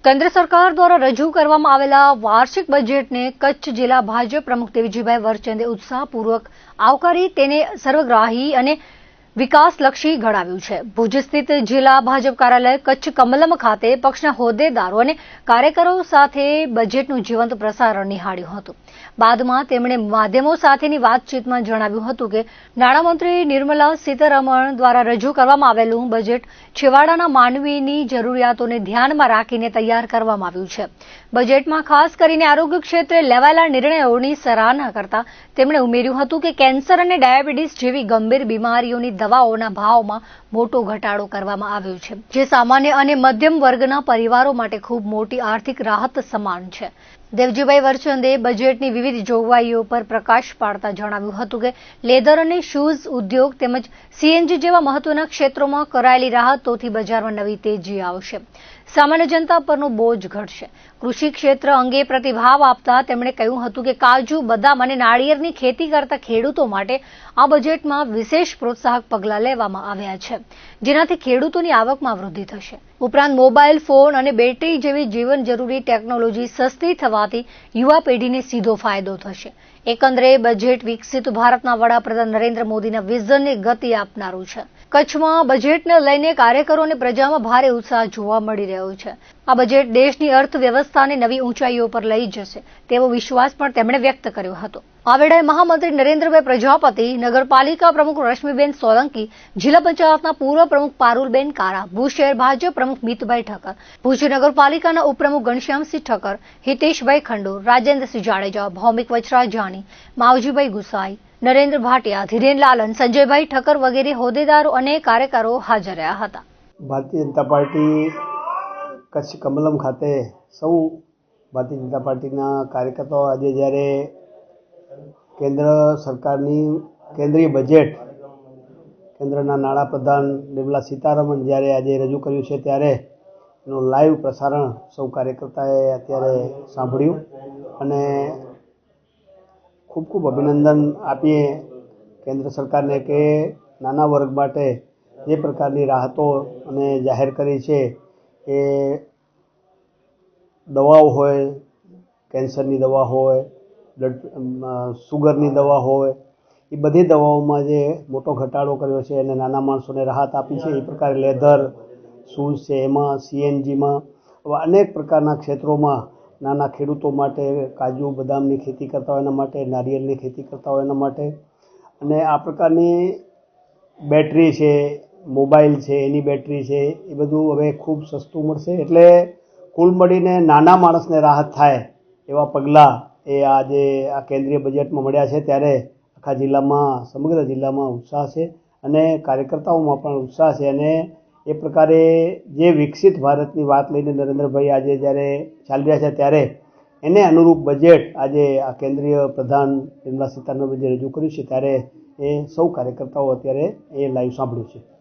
કેન્દ્ર સરકાર દ્વારા રજૂ કરવામાં આવેલા વાર્ષિક બજેટને કચ્છ જિલ્લા ભાજપ પ્રમુખ દેવજીભાઈ વરચંદે ઉત્સાહપૂર્વક આવકારી તેને સર્વગ્રાહી અને વિકાસલક્ષી ગણાવ્યું છે। ભુજ સ્થિત જિલ્લા ભાજપ કાર્યાલય કચ્છ કમલમ ખાતે પક્ષના હોદ્દેદારો અને કાર્યકરો સાથે બજેટનું જીવંત પ્રસારણ નિહાળ્યું હતું। બાદમાં તેમણે માધ્યમો સાથેની વાતચીતમાં જણાવ્યું હતું કે નાણામંત્રી નિર્મલા સીતારમણ દ્વારા રજૂ કરવામાં આવેલું બજેટ છેવાડાના માનવીની જરૂરિયાતોને ધ્યાનમાં રાખીને તૈયાર કરવામાં આવ્યું છે। બજેટમાં ખાસ કરીને આરોગ્ય ક્ષેત્રે લેવાયેલા નિર્ણયોની સરાહના કરતા તેમણે ઉમેર્યું હતું કે કેન્સર અને ડાયાબિટીસ જેવી ગંભીર બીમારીઓની દવાઓના ભાવમાં મોટો ઘટાડો કરવામાં આવ્યો છે, જે સામાન્ય અને મધ્યમ વર્ગના પરિવારો માટે ખૂબ મોટી આર્થિક રાહત સમાન છે। દેવજીભાઈ વરચંદે બજેટની વિવિધ જોગવાઈઓ પર પ્રકાશ પાડતા જણાવ્યું હતું કે લેધર અને શૂઝ ઉદ્યોગ તેમજ સીએનજી જેવા મહત્વના ક્ષેત્રોમાં કરાયેલી રાહતોથી બજારમાં નવી તેજી આવશે, સામાન્ય જનતા પરનો બોજ ઘટશે। કૃષિ ક્ષેત્ર અંગે પ્રતિભાવ આપતા તેમણે કહ્યું હતું કે કાજુ, બદામ અને નાળિયેરની ખેતી કરતા ખેડૂતો માટે આ બજેટમાં વિશેષ પ્રોત્સાહક પગલાં લેવામાં આવ્યા છે, જેનાથી ખેડૂતોની આવકમાં વૃદ્ધિ થશે। ઉપરાંત મોબાઈલ ફોન અને બેટરી જેવી જીવન જરૂરી ટેકનોલોજી સસ્તી થવાથી યુવા પેઢીને સીધો ફાયદો થશે। એકંદરે બજેટ વિકસિત ભારતના વડાપ્રધાન નરેન્દ્ર મોદીના વિઝનને ગતિ આપનારું છે। કચ્છમાં બજેટને લઈને કાર્યકરો અને પ્રજામાં ભારે ઉત્સાહ જોવા મળી રહ્યો છે। આ બજેટ દેશની અર્થવ્યવસ્થાને નવી ઊંચાઈઓ પર લઈ જશે તેવો વિશ્વાસ પણ તેમણે વ્યક્ત કર્યો હતો। આ વેળાએ મહામંત્રી નરેન્દ્રભાઈ પ્રજાપતિ, નગરપાલિકા પ્રમુખ રશ્મિબેન સોલંકી, જિલ્લા પંચાયતના પૂર્વ પ્રમુખ પારુલબેન કારા, ભુજ શહેર ભાજપ પ્રમુખ મિતભાઈ ઠક્કર, ભુજ નગરપાલિકાના ઉપપ્રમુખ ઘનશ્યામસિંહ ઠક્કર, હિતેશભાઈ ખંડોર, રાજેન્દ્રસિંહ જાડેજા, ભૌમિક વચરાજાની, માવજીભાઈ ગુસાઈ, નરેન્દ્ર ભાટિયા, ધીરેન લાલન, સંજયભાઈ ઠક્કર વગેરે હોદ્દેદારો અને કાર્યકરો હાજર રહ્યા હતા। ભારતીય જનતા પાર્ટી કચ્છ કમલમ ખાતે સૌ ભારતીય જનતા પાર્ટીના કાર્યકર્તાઓ આજે જ્યારે કેન્દ્ર સરકારની કેન્દ્રીય બજેટ કેન્દ્રના નાણાપ્રધાન નિર્મલા સીતારમણ જ્યારે આજે રજૂ કર્યું છે ત્યારે એનું લાઈવ પ્રસારણ સૌ કાર્યકર્તાએ અત્યારે સાંભળ્યું અને ખૂબ ખૂબ અભિનંદન આપીએ કેન્દ્ર સરકારને કે નાના વર્ગ માટે જે પ્રકારની રાહતો અને જાહેર કરી છે એ દવાઓ હોય, કેન્સરની દવા હોય, સુગરની દવા હોય, એ બધી દવાઓમાં જે મોટો ઘટાડો કર્યો છે અને નાના માણસોને રાહત આપી છે। એ પ્રકારે લેધર, શૂઝ છે, એમાં સીએનજીમાં અનેક પ્રકારના ક્ષેત્રોમાં નાના ખેડૂતો માટે, કાજુ બદામની ખેતી કરતા હોય એના માટે, નારિયેળની ખેતી કરતા હોય એના માટે, અને આ પ્રકારની બેટરી છે, મોબાઈલ છે, એની બેટરી છે, એ બધું હવે ખૂબ સસ્તું મળશે। એટલે કુલ મળીને નાના માણસને રાહત થાય એવા પગલાં એ આજે આ કેન્દ્રીય બજેટમાં મળ્યા છે ત્યારે આખા જિલ્લામાં, સમગ્ર જિલ્લામાં ઉત્સાહ છે અને કાર્યકર્તાઓમાં પણ ઉત્સાહ છે। અને એ પ્રકારે જે વિકસિત ભારતની વાત લઈને નરેન્દ્રભાઈ આજે જ્યારે ચાલી રહ્યા છે ત્યારે એને અનુરૂપ બજેટ આજે આ કેન્દ્રીય પ્રધાન નિર્મલા સીતારમણે જે રજૂ કર્યું છે ત્યારે એ સૌ કાર્યકર્તાઓ અત્યારે એ લાઈવ સાંભળ્યું છે।